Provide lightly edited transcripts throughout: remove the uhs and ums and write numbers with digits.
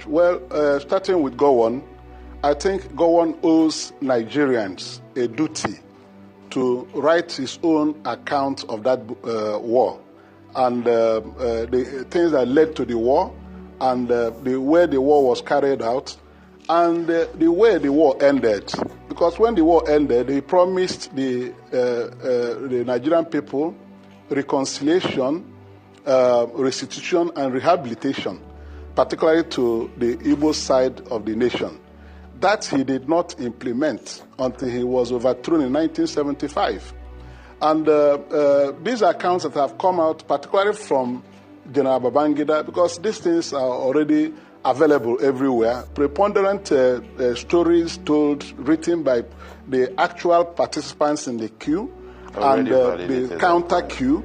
Well, starting with Gowon, I think Gowon owes Nigerians a duty to write his own account of that war and the things that led to the war and the way the war was carried out and the way the war ended. Because when the war ended, he promised the Nigerian people reconciliation, restitution, and rehabilitation, particularly to the Igbo side of the nation. That he did not implement until he was overthrown in 1975. And these accounts that have come out, particularly from General Babangida, because these things are already available everywhere, preponderant stories told, written by the actual participants in the coup, and the counter coup,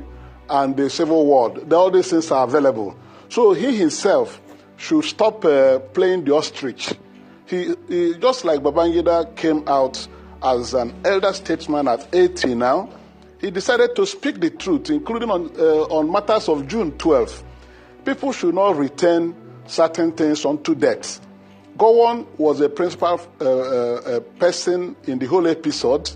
and the civil war. All these things are available. So he himself should stop playing the ostrich. He just like Babangida came out as an elder statesman at 80 now, he decided to speak the truth, including on matters of June 12. People should not return certain things unto death. Gowon was a principal person in the whole episode.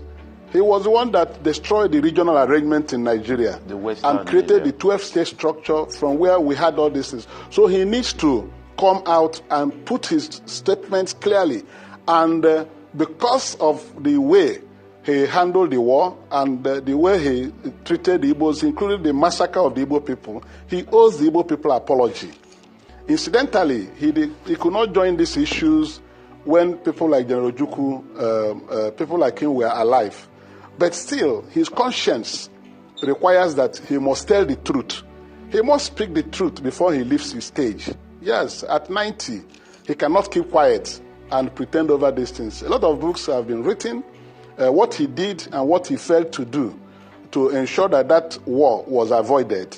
He was the one that destroyed the regional arrangement in Nigeria and created the 12-state structure from where we had all these things. So he needs to come out and put his statements clearly. And because of the way he handled the war and the way he treated the Igbos, including the massacre of the Igbo people, he owes the Igbo people apology. Incidentally, he could not join these issues when people like General Ojukwu, people like him were alive. But still, his conscience requires that he must tell the truth. He must speak the truth before he leaves the stage. Yes, at 90, he cannot keep quiet and pretend over these things. A lot of books have been written, what he did and what he failed to do to ensure that that war was avoided.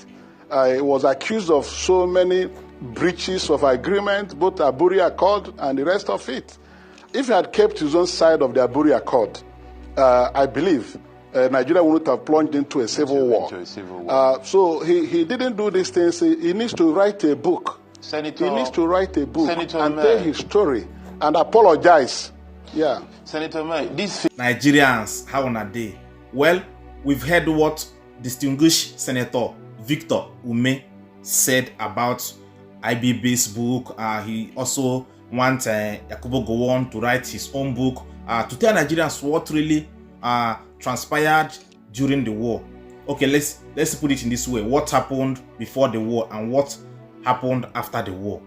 He was accused of so many breaches of agreement, both Aburi Accord and the rest of it. If he had kept his own side of the Aburi Accord, I believe Nigeria wouldn't have plunged into a civil war. So he didn't do these things. He needs to write a book. Senator, he needs to write a book and tell his story and apologize. Yeah. Senator Umeh, these Nigerians, how on a day? Well, we've heard what distinguished Senator Victor Umeh said about IBB's book. He also wants Yakubo Guwon to write his own book to tell Nigerians what really transpired during the war. Okay, let's put it in this way. What happened before the war and what happened after the war.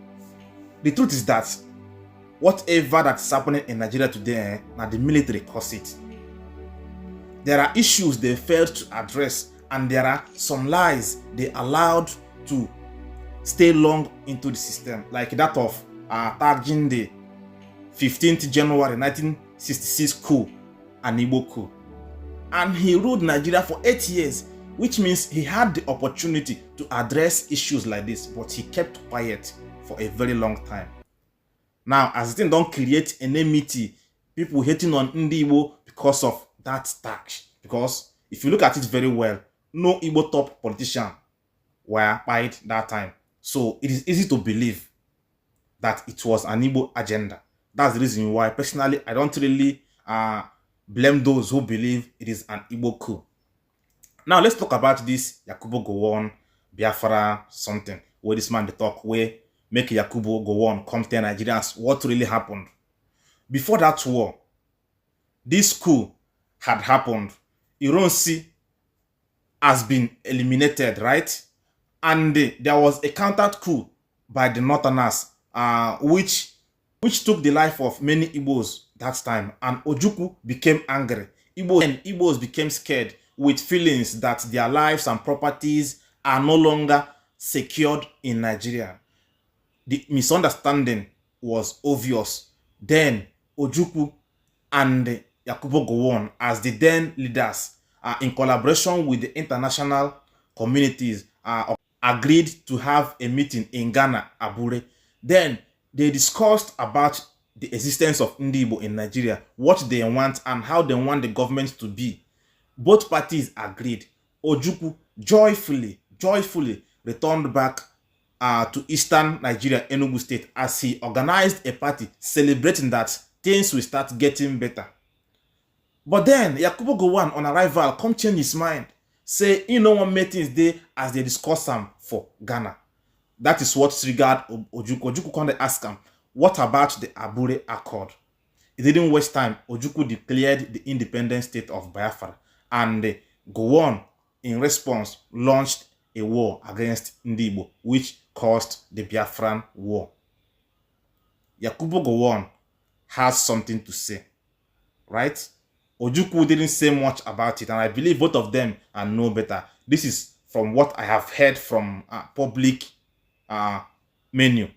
The truth is that whatever that's happening in Nigeria today, now the military caused it. There are issues they failed to address, and there are some lies they allowed to stay long into the system, like that of tagging the 15th January 1966 coup, an Igbo coup. And he ruled Nigeria for 8 years, which means he had the opportunity to address issues like this, but he kept quiet for a very long time. Now, as it don't create enmity, people hating on Ndi Igbo because of that tax. Because if you look at it very well, no Igbo top politician were paid that time. So it is easy to believe that it was an Igbo agenda. That's the reason why, personally, I don't really blame those who believe it is an Igbo coup. Now, let's talk about this Yakubo Guwon, Biafra, something, where this man, the talk, where make Yakubo Guwon come tell Nigerians what really happened. Before that war, this coup had happened. Ironsi has been eliminated, right? And there was a counter coup by the Northerners, which took the life of many Igbos that time. And Ojukwu became angry. Igbos became scared, with feelings that their lives and properties are no longer secured in Nigeria. The misunderstanding was obvious. Then Ojukwu and Yakubo Guwon, as the then leaders, in collaboration with the international communities, agreed to have a meeting in Ghana, Abure. Then they discussed about the existence of Ndi Igbo in Nigeria, what they want and how they want the government to be. Both parties agreed. Ojukwu joyfully returned back to eastern Nigeria, Enugu State, as he organized a party celebrating that things will start getting better. But then Yakubo Guwon on arrival come change his mind, say he no one make things dey as they discuss am for Ghana. That is what triggered Ojukwu. Ojukwu come dey ask him, what about the Abure Accord? It didn't waste time. Ojukwu declared the independent state of Biafra, and Guwon, in response, launched a war against Igbo, which caused the Biafran War. Yakubo Guwon has something to say, right? Ojukwu didn't say much about it, and I believe both of them know better. This is from what I have heard from public menu.